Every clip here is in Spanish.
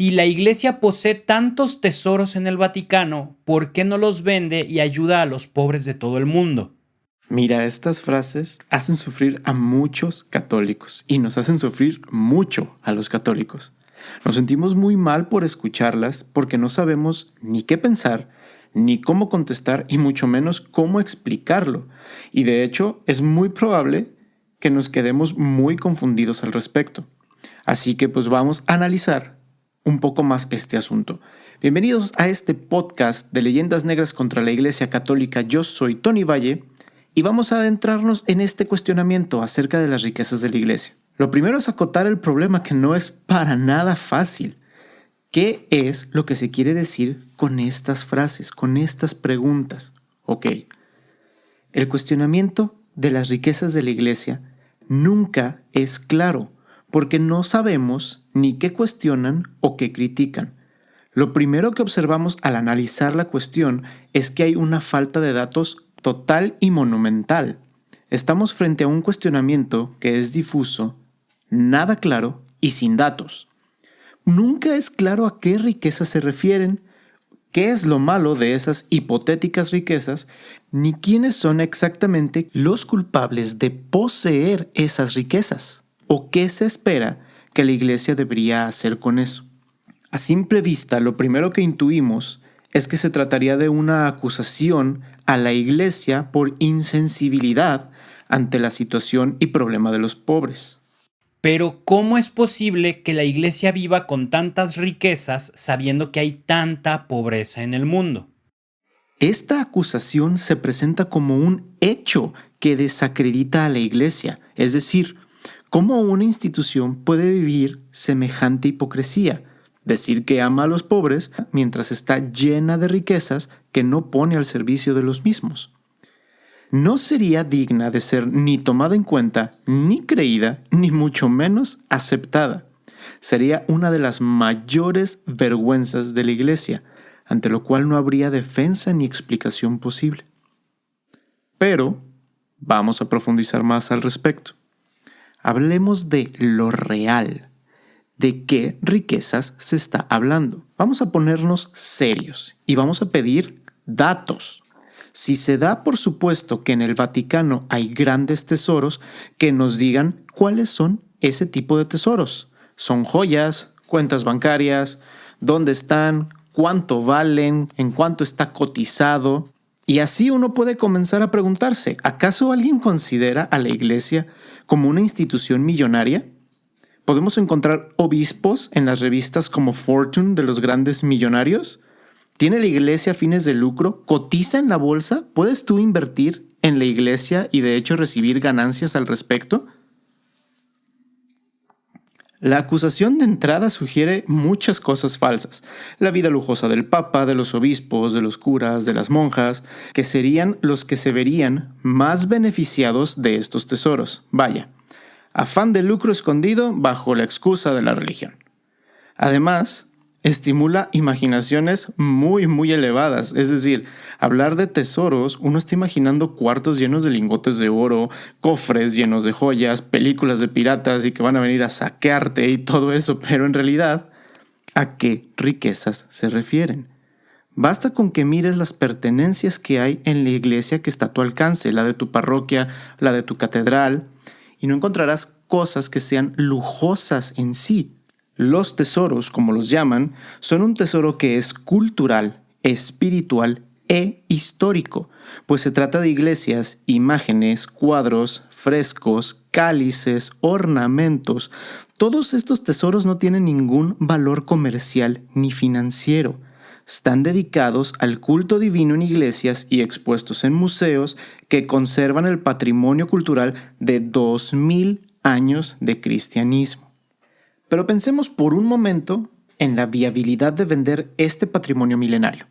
Si la Iglesia posee tantos tesoros en el Vaticano, ¿por qué no los vende y ayuda a los pobres de todo el mundo? Mira, estas frases hacen sufrir a muchos católicos y nos hacen sufrir mucho a los católicos. Nos sentimos muy mal por escucharlas porque no sabemos ni qué pensar, ni cómo contestar y mucho menos cómo explicarlo. Y de hecho es muy probable que nos quedemos muy confundidos al respecto. Así que pues vamos a analizar un poco más este asunto. Bienvenidos a este podcast de Leyendas Negras contra la Iglesia Católica. Yo soy Tony Valle y vamos a adentrarnos en este cuestionamiento acerca de las riquezas de la Iglesia. Lo primero es acotar el problema que no es para nada fácil. ¿Qué es lo que se quiere decir con estas frases, con estas preguntas? Ok, el cuestionamiento de las riquezas de la Iglesia nunca es claro, porque no sabemos ni qué cuestionan o qué critican. Lo primero que observamos al analizar la cuestión es que hay una falta de datos total y monumental. Estamos frente a un cuestionamiento que es difuso, nada claro y sin datos. Nunca es claro a qué riquezas se refieren, qué es lo malo de esas hipotéticas riquezas, ni quiénes son exactamente los culpables de poseer esas riquezas, o qué se espera que la Iglesia debería hacer con eso. A simple vista, lo primero que intuimos es que se trataría de una acusación a la Iglesia por insensibilidad ante la situación y problema de los pobres. Pero ¿cómo es posible que la Iglesia viva con tantas riquezas sabiendo que hay tanta pobreza en el mundo? Esta acusación se presenta como un hecho que desacredita a la Iglesia, es decir, cómo una institución puede vivir semejante hipocresía, decir que ama a los pobres mientras está llena de riquezas que no pone al servicio de los mismos. No sería digna de ser ni tomada en cuenta, ni creída, ni mucho menos aceptada. Sería una de las mayores vergüenzas de la Iglesia, ante lo cual no habría defensa ni explicación posible. Pero vamos a profundizar más al respecto. Hablemos de lo real. ¿De qué riquezas se está hablando? Vamos a ponernos serios y vamos a pedir datos. Si se da por supuesto que en el Vaticano hay grandes tesoros, que nos digan cuáles son ese tipo de tesoros. ¿Son joyas, cuentas bancarias? ¿Dónde están? ¿Cuánto valen? ¿En cuánto está cotizado? Y así uno puede comenzar a preguntarse, ¿acaso alguien considera a la Iglesia como una institución millonaria? ¿Podemos encontrar obispos en las revistas como Fortune de los grandes millonarios? ¿Tiene la Iglesia fines de lucro? ¿Cotiza en la bolsa? ¿Puedes tú invertir en la Iglesia y de hecho recibir ganancias al respecto? La acusación de entrada sugiere muchas cosas falsas. La vida lujosa del Papa, de los obispos, de los curas, de las monjas, que serían los que se verían más beneficiados de estos tesoros. Vaya, afán de lucro escondido bajo la excusa de la religión. Además, estimula imaginaciones muy elevadas. Es decir, hablar de tesoros, uno está imaginando cuartos llenos de lingotes de oro, cofres llenos de joyas, películas de piratas y que van a venir a saquearte y todo eso, pero en realidad, ¿a qué riquezas se refieren? Basta con que mires las pertenencias que hay en la iglesia que está a tu alcance, la de tu parroquia, la de tu catedral, y no encontrarás cosas que sean lujosas en sí. Los tesoros, como los llaman, son un tesoro que es cultural, espiritual e histórico, pues se trata de iglesias, imágenes, cuadros, frescos, cálices, ornamentos. Todos estos tesoros no tienen ningún valor comercial ni financiero. Están dedicados al culto divino en iglesias y expuestos en museos que conservan el patrimonio cultural de 2000 años de cristianismo. Pero pensemos por un momento en la viabilidad de vender este patrimonio milenario.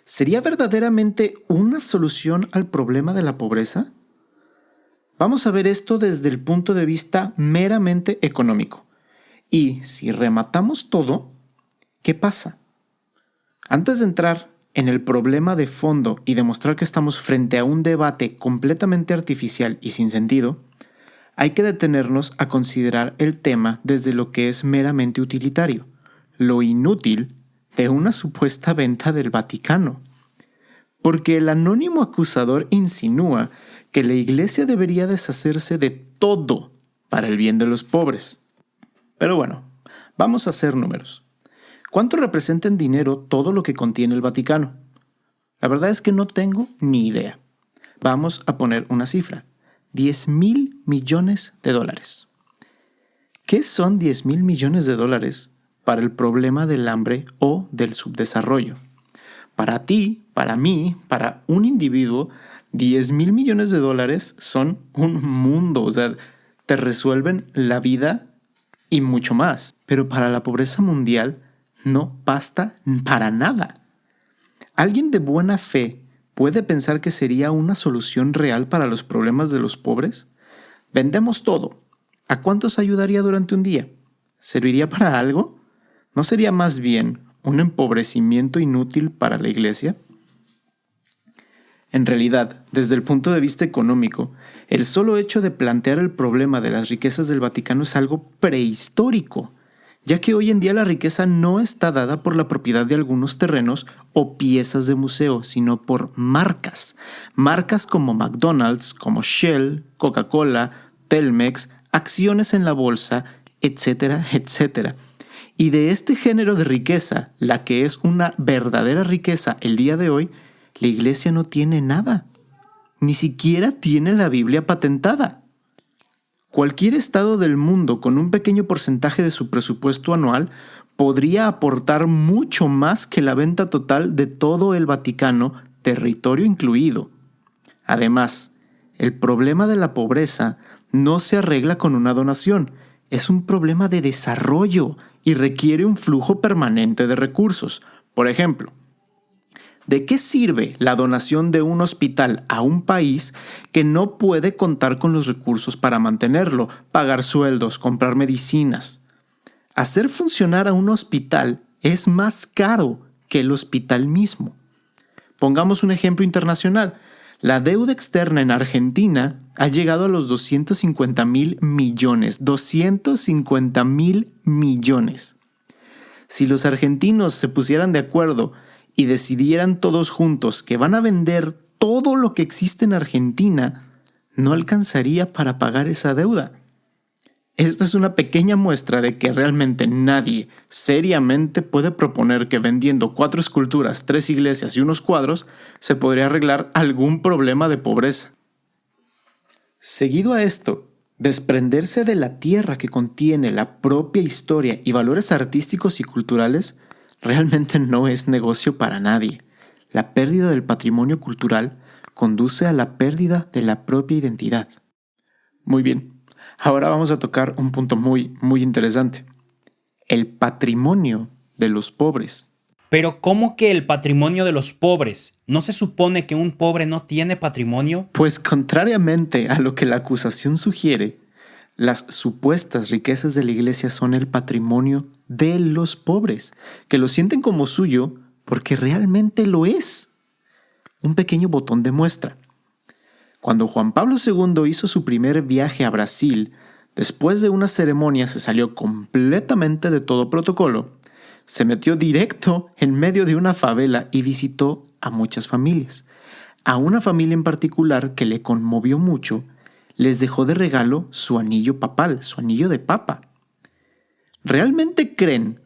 ¿Sería verdaderamente una solución al problema de la pobreza? Vamos a ver esto desde el punto de vista meramente económico. Y si rematamos todo, ¿qué pasa? Antes de entrar en el problema de fondo y demostrar que estamos frente a un debate completamente artificial y sin sentido, hay que detenernos a considerar el tema desde lo que es meramente utilitario, lo inútil de una supuesta venta del Vaticano. Porque el anónimo acusador insinúa que la Iglesia debería deshacerse de todo para el bien de los pobres. Pero bueno, vamos a hacer números. ¿Cuánto representa en dinero todo lo que contiene el Vaticano? La verdad es que no tengo ni idea. Vamos a poner una cifra. 10,000 millones de dólares. ¿Qué son 10,000 millones de dólares para el problema del hambre o del subdesarrollo? Para ti, para mí, para un individuo, 10,000 millones de dólares son un mundo. O sea, te resuelven la vida y mucho más. Pero para la pobreza mundial no basta para nada. ¿Alguien de buena fe puede pensar que sería una solución real para los problemas de los pobres? Vendemos todo. ¿A cuántos ayudaría durante un día? ¿Serviría para algo? ¿No sería más bien un empobrecimiento inútil para la Iglesia? En realidad, desde el punto de vista económico, el solo hecho de plantear el problema de las riquezas del Vaticano es algo prehistórico, ya que hoy en día la riqueza no está dada por la propiedad de algunos terrenos o piezas de museo, sino por marcas. Marcas como McDonald's, como Shell, Coca-Cola, Telmex, acciones en la bolsa, etcétera, etcétera. Y de este género de riqueza, la que es una verdadera riqueza el día de hoy, la Iglesia no tiene nada. Ni siquiera tiene la Biblia patentada. Cualquier estado del mundo con un pequeño porcentaje de su presupuesto anual podría aportar mucho más que la venta total de todo el Vaticano, territorio incluido. Además, el problema de la pobreza no se arregla con una donación, es un problema de desarrollo y requiere un flujo permanente de recursos. Por ejemplo, ¿de qué sirve la donación de un hospital a un país que no puede contar con los recursos para mantenerlo, pagar sueldos, comprar medicinas? Hacer funcionar a un hospital es más caro que el hospital mismo. Pongamos un ejemplo internacional. La deuda externa en Argentina ha llegado a los 250,000 millones. 250,000 millones. Si los argentinos se pusieran de acuerdo y decidieran todos juntos que van a vender todo lo que existe en Argentina, no alcanzaría para pagar esa deuda. Esta es una pequeña muestra de que realmente nadie seriamente puede proponer que vendiendo 4 esculturas, 3 iglesias y unos cuadros se podría arreglar algún problema de pobreza. Seguido a esto, desprenderse de la tierra que contiene la propia historia y valores artísticos y culturales realmente no es negocio para nadie. La pérdida del patrimonio cultural conduce a la pérdida de la propia identidad. Muy bien. Ahora vamos a tocar un punto muy interesante. El patrimonio de los pobres. Pero ¿cómo que el patrimonio de los pobres? ¿No se supone que un pobre no tiene patrimonio? Pues contrariamente a lo que la acusación sugiere, las supuestas riquezas de la Iglesia son el patrimonio de los pobres, que lo sienten como suyo porque realmente lo es. Un pequeño botón de muestra. Cuando Juan Pablo II hizo su primer viaje a Brasil, después de una ceremonia se salió completamente de todo protocolo, se metió directo en medio de una favela y visitó a muchas familias. A una familia en particular que le conmovió mucho, les dejó de regalo su anillo papal, su anillo de papa. ¿Realmente creen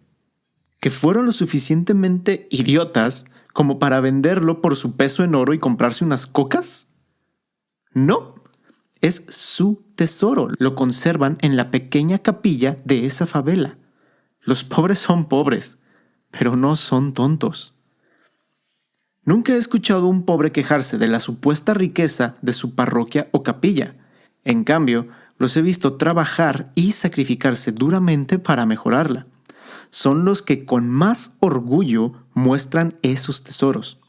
que fueron lo suficientemente idiotas como para venderlo por su peso en oro y comprarse unas cocas? No, es su tesoro. Lo conservan en la pequeña capilla de esa favela. Los pobres son pobres, pero no son tontos. Nunca he escuchado a un pobre quejarse de la supuesta riqueza de su parroquia o capilla. En cambio, los he visto trabajar y sacrificarse duramente para mejorarla. Son los que con más orgullo muestran esos tesoros.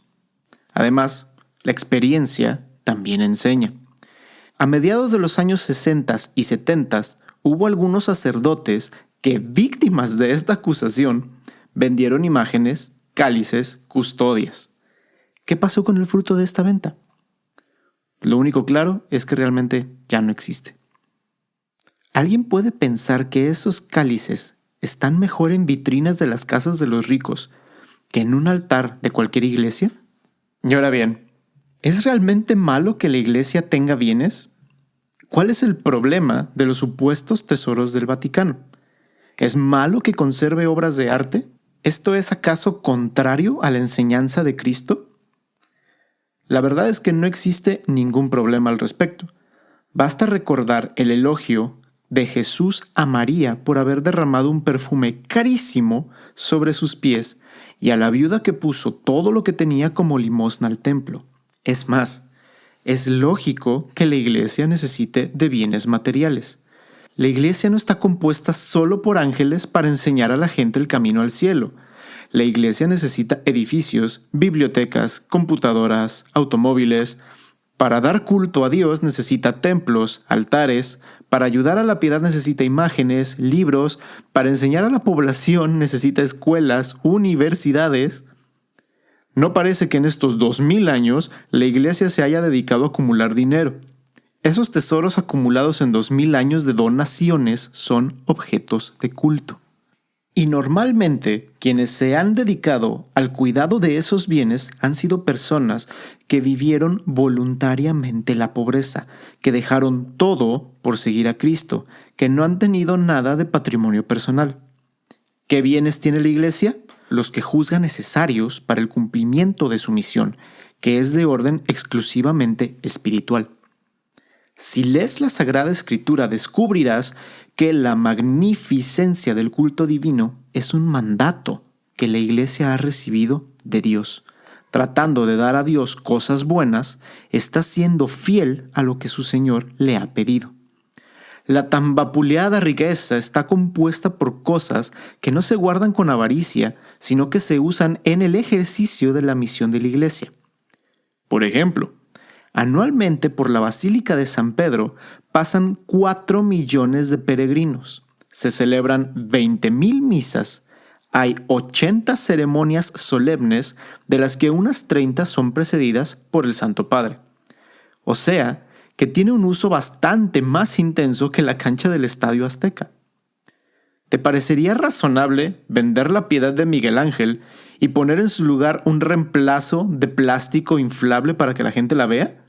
Además, la experiencia también enseña. A mediados de los años 60 y 70 hubo algunos sacerdotes que, víctimas de esta acusación, vendieron imágenes, cálices, custodias. ¿Qué pasó con el fruto de esta venta? Lo único claro es que realmente ya no existe. ¿Alguien puede pensar que esos cálices están mejor en vitrinas de las casas de los ricos que en un altar de cualquier iglesia? Y ahora bien, ¿es realmente malo que la iglesia tenga bienes? ¿Cuál es el problema de los supuestos tesoros del Vaticano? ¿Es malo que conserve obras de arte? ¿Esto es acaso contrario a la enseñanza de Cristo? La verdad es que no existe ningún problema al respecto. Basta recordar el elogio de Jesús a María por haber derramado un perfume carísimo sobre sus pies y a la viuda que puso todo lo que tenía como limosna al templo. Es más, es lógico que la iglesia necesite de bienes materiales. La iglesia no está compuesta solo por ángeles para enseñar a la gente el camino al cielo. La iglesia necesita edificios, bibliotecas, computadoras, automóviles. Para dar culto a Dios necesita templos, altares. Para ayudar a la piedad necesita imágenes, libros. Para enseñar a la población necesita escuelas, universidades. No parece que en estos 2000 años la iglesia se haya dedicado a acumular dinero. Esos tesoros acumulados en 2000 años de donaciones son objetos de culto. Y normalmente quienes se han dedicado al cuidado de esos bienes han sido personas que vivieron voluntariamente la pobreza, que dejaron todo por seguir a Cristo, que no han tenido nada de patrimonio personal. ¿Qué bienes tiene la iglesia? Los que juzga necesarios para el cumplimiento de su misión, que es de orden exclusivamente espiritual. Si lees la Sagrada Escritura, descubrirás que la magnificencia del culto divino es un mandato que la Iglesia ha recibido de Dios. Tratando de dar a Dios cosas buenas, está siendo fiel a lo que su Señor le ha pedido. La tan vapuleada riqueza está compuesta por cosas que no se guardan con avaricia, sino que se usan en el ejercicio de la misión de la Iglesia. Por ejemplo, anualmente por la Basílica de San Pedro pasan 4 millones de peregrinos. Se celebran 20,000 misas. Hay 80 ceremonias solemnes, de las que unas 30 son precedidas por el Santo Padre. O sea, que tiene un uso bastante más intenso que la cancha del Estadio Azteca. ¿Te parecería razonable vender la piedad de Miguel Ángel y poner en su lugar un reemplazo de plástico inflable para que la gente la vea?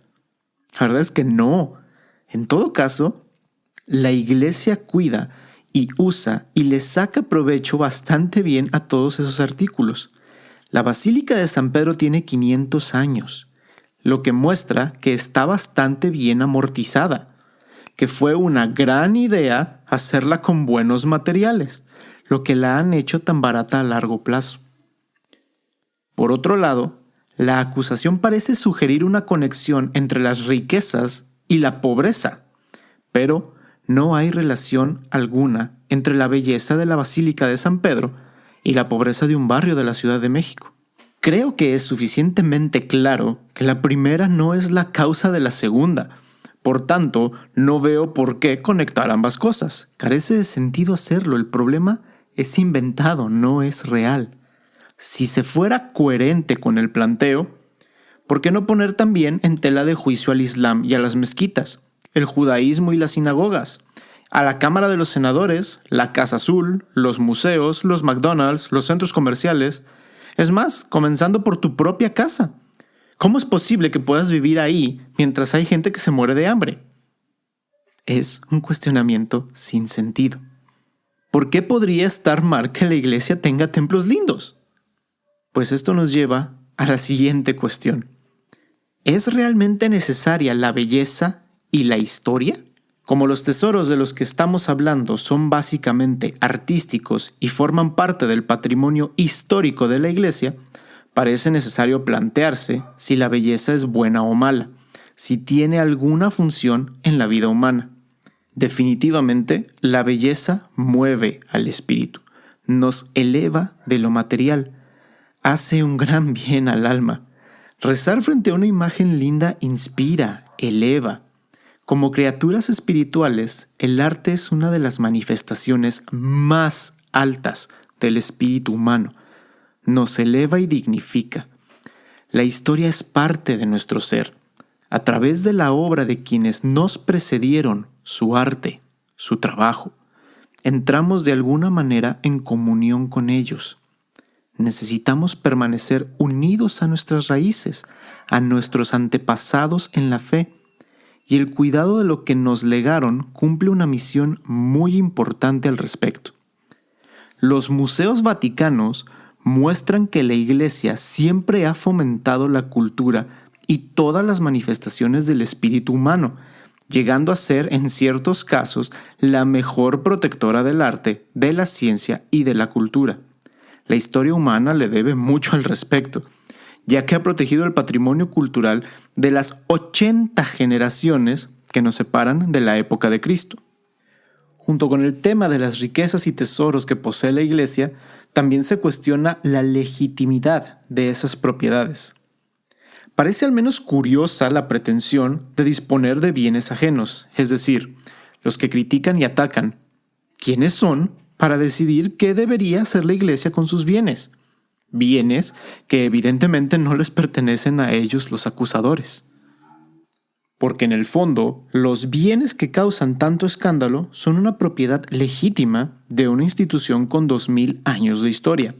La verdad es que no. En todo caso, la iglesia cuida y usa y le saca provecho bastante bien a todos esos artículos. La Basílica de San Pedro tiene 500 años, lo que muestra que está bastante bien amortizada, que fue una gran idea hacerla con buenos materiales, lo que la han hecho tan barata a largo plazo. Por otro lado, la acusación parece sugerir una conexión entre las riquezas y la pobreza, pero no hay relación alguna entre la belleza de la Basílica de San Pedro y la pobreza de un barrio de la Ciudad de México. Creo que es suficientemente claro que la primera no es la causa de la segunda. Por tanto, no veo por qué conectar ambas cosas. Carece de sentido hacerlo. El problema es inventado, no es real. Si se fuera coherente con el planteo, ¿por qué no poner también en tela de juicio al Islam y a las mezquitas, el judaísmo y las sinagogas, a la Cámara de los Senadores, la Casa Azul, los museos, los McDonald's, los centros comerciales? Es más, comenzando por tu propia casa. ¿Cómo es posible que puedas vivir ahí mientras hay gente que se muere de hambre? Es un cuestionamiento sin sentido. ¿Por qué podría estar mal que la iglesia tenga templos lindos? Pues esto nos lleva a la siguiente cuestión. ¿Es realmente necesaria la belleza y la historia? Como los tesoros de los que estamos hablando son básicamente artísticos y forman parte del patrimonio histórico de la iglesia, parece necesario plantearse si la belleza es buena o mala, si tiene alguna función en la vida humana. Definitivamente, la belleza mueve al espíritu, nos eleva de lo material, hace un gran bien al alma. Rezar frente a una imagen linda inspira, eleva. Como criaturas espirituales, el arte es una de las manifestaciones más altas del espíritu humano. Nos eleva y dignifica. La historia es parte de nuestro ser. A través de la obra de quienes nos precedieron, su arte, su trabajo, entramos de alguna manera en comunión con ellos. Necesitamos permanecer unidos a nuestras raíces, a nuestros antepasados en la fe, y el cuidado de lo que nos legaron cumple una misión muy importante al respecto. Los museos vaticanos muestran que la Iglesia siempre ha fomentado la cultura y todas las manifestaciones del espíritu humano, llegando a ser, en ciertos casos, la mejor protectora del arte, de la ciencia y de la cultura. La historia humana le debe mucho al respecto, ya que ha protegido el patrimonio cultural de las 80 generaciones que nos separan de la época de Cristo. Junto con el tema de las riquezas y tesoros que posee la Iglesia, también se cuestiona la legitimidad de esas propiedades. Parece al menos curiosa la pretensión de disponer de bienes ajenos, es decir, los que critican y atacan. ¿Quiénes son para decidir qué debería hacer la Iglesia con sus bienes? Bienes que evidentemente no les pertenecen a ellos los acusadores. Porque en el fondo, los bienes que causan tanto escándalo son una propiedad legítima de una institución con 2000 años de historia.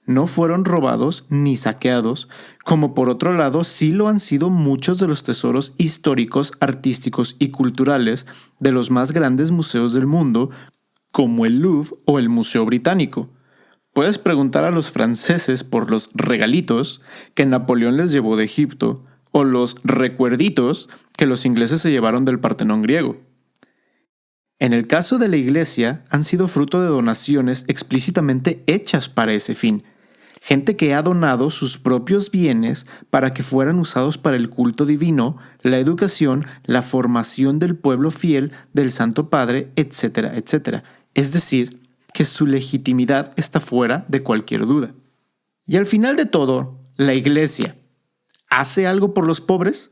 No fueron robados ni saqueados, como por otro lado sí lo han sido muchos de los tesoros históricos, artísticos y culturales de los más grandes museos del mundo, como el Louvre o el Museo Británico. Puedes preguntar a los franceses por los regalitos que Napoleón les llevó de Egipto, o los recuerditos que los ingleses se llevaron del Partenón griego. En el caso de la Iglesia, han sido fruto de donaciones explícitamente hechas para ese fin. Gente que ha donado sus propios bienes para que fueran usados para el culto divino, la educación, la formación del pueblo fiel del Santo Padre, etcétera, etcétera. Es decir, que su legitimidad está fuera de cualquier duda. Y al final de todo, la Iglesia ¿hace algo por los pobres?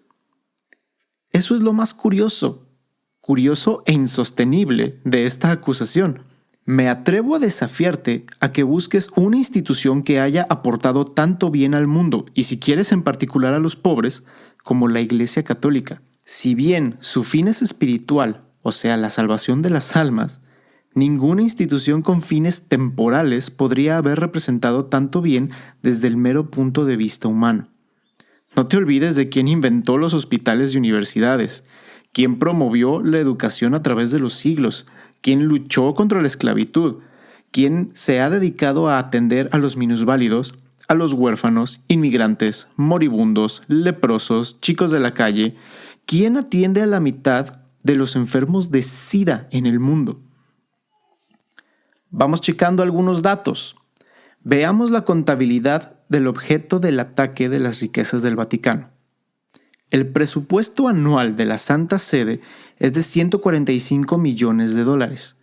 Eso es lo más curioso e insostenible de esta acusación. Me atrevo a desafiarte a que busques una institución que haya aportado tanto bien al mundo, y si quieres en particular a los pobres, como la Iglesia Católica. Si bien su fin es espiritual, o sea, la salvación de las almas, ninguna institución con fines temporales podría haber representado tanto bien desde el mero punto de vista humano. No te olvides de quién inventó los hospitales y universidades, quién promovió la educación a través de los siglos, quién luchó contra la esclavitud, quién se ha dedicado a atender a los minusválidos, a los huérfanos, inmigrantes, moribundos, leprosos, chicos de la calle, quién atiende a la mitad de los enfermos de SIDA en el mundo. Vamos checando algunos datos. Veamos la contabilidad del objeto del ataque de las riquezas del Vaticano. El presupuesto anual de la Santa Sede es de 145 millones de dólares.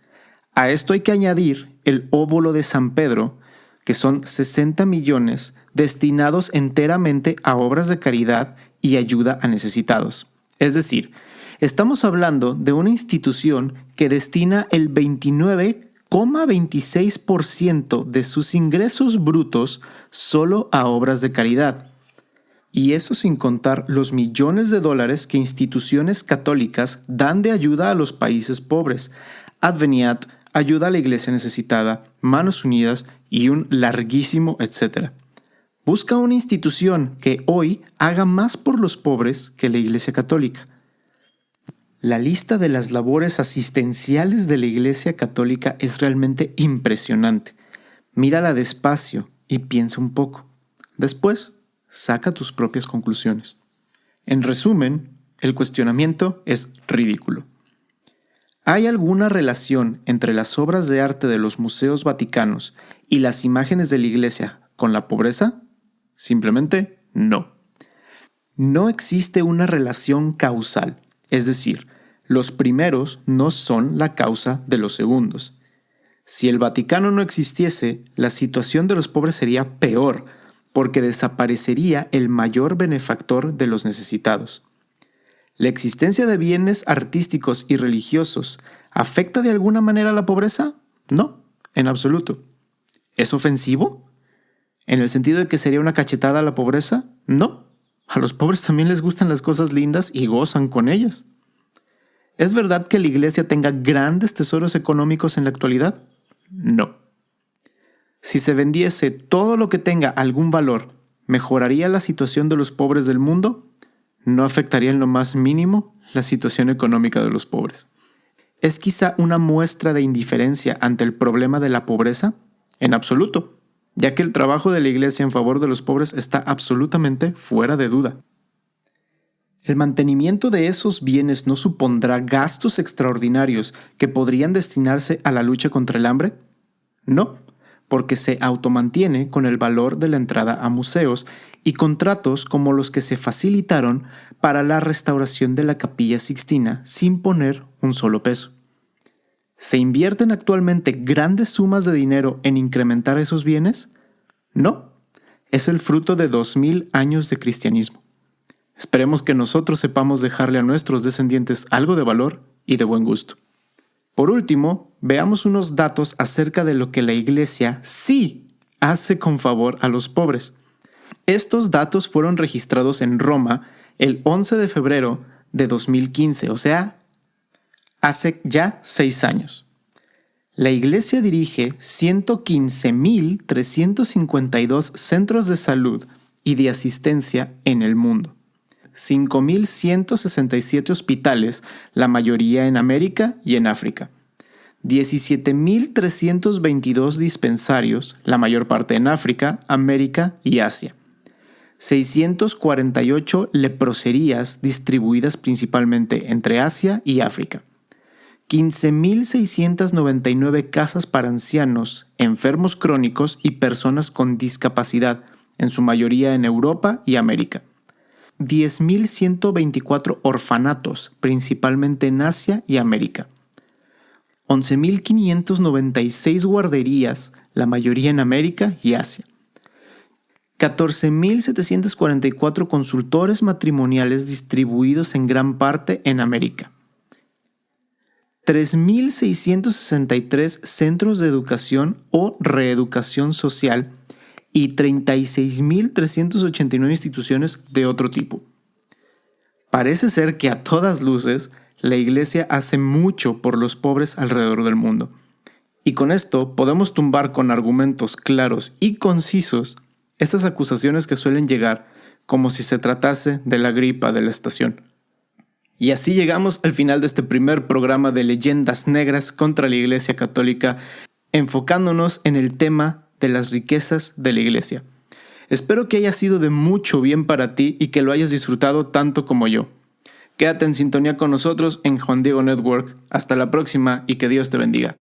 A esto hay que añadir el óbolo de San Pedro, que son 60 millones destinados enteramente a obras de caridad y ayuda a necesitados. Es decir, estamos hablando de una institución que destina el 29,26% de sus ingresos brutos solo a obras de caridad. Y eso sin contar los millones de dólares que instituciones católicas dan de ayuda a los países pobres. Adveniat, ayuda a la iglesia necesitada, Manos Unidas y un larguísimo etcétera. Busca una institución que hoy haga más por los pobres que la Iglesia Católica. La lista de las labores asistenciales de la Iglesia Católica es realmente impresionante. Mírala despacio y piensa un poco. Después, saca tus propias conclusiones. En resumen, el cuestionamiento es ridículo. ¿Hay alguna relación entre las obras de arte de los museos vaticanos y las imágenes de la Iglesia con la pobreza? Simplemente no. No existe una relación causal, es decir, los primeros no son la causa de los segundos. Si el Vaticano no existiese, la situación de los pobres sería peor, porque desaparecería el mayor benefactor de los necesitados. ¿La existencia de bienes artísticos y religiosos afecta de alguna manera a la pobreza? No, en absoluto. ¿Es ofensivo? ¿En el sentido de que sería una cachetada a la pobreza? No. A los pobres también les gustan las cosas lindas y gozan con ellas. ¿Es verdad que la iglesia tenga grandes tesoros económicos en la actualidad? No. Si se vendiese todo lo que tenga algún valor, ¿mejoraría la situación de los pobres del mundo? No afectaría en lo más mínimo la situación económica de los pobres. ¿Es quizá una muestra de indiferencia ante el problema de la pobreza? En absoluto, ya que el trabajo de la iglesia en favor de los pobres está absolutamente fuera de duda. ¿El mantenimiento de esos bienes no supondrá gastos extraordinarios que podrían destinarse a la lucha contra el hambre? No, porque se automantiene con el valor de la entrada a museos y contratos como los que se facilitaron para la restauración de la Capilla Sixtina sin poner un solo peso. ¿Se invierten actualmente grandes sumas de dinero en incrementar esos bienes? No, es el fruto de 2000 años de cristianismo. Esperemos que nosotros sepamos dejarle a nuestros descendientes algo de valor y de buen gusto. Por último, veamos unos datos acerca de lo que la Iglesia sí hace con favor a los pobres. Estos datos fueron registrados en Roma el 11 de febrero de 2015, o sea, hace ya 6 años. La Iglesia dirige 115.352 centros de salud y de asistencia en el mundo. 5.167 hospitales, la mayoría en América y en África. 17.322 dispensarios, la mayor parte en África, América y Asia. 648 leproserías distribuidas principalmente entre Asia y África. 15.699 casas para ancianos, enfermos crónicos y personas con discapacidad, en su mayoría en Europa y América. 10.124 orfanatos, principalmente en Asia y América. 11.596 guarderías, la mayoría en América y Asia. 14.744 consultores matrimoniales distribuidos en gran parte en América. 3.663 centros de educación o reeducación social y 36.389 instituciones de otro tipo. Parece ser que a todas luces, la Iglesia hace mucho por los pobres alrededor del mundo. Y con esto podemos tumbar con argumentos claros y concisos estas acusaciones que suelen llegar como si se tratase de la gripa de la estación. Y así llegamos al final de este primer programa de Leyendas Negras contra la Iglesia Católica, enfocándonos en el tema de las riquezas de la Iglesia. Espero que haya sido de mucho bien para ti y que lo hayas disfrutado tanto como yo. Quédate en sintonía con nosotros en Juan Diego Network. Hasta la próxima y que Dios te bendiga.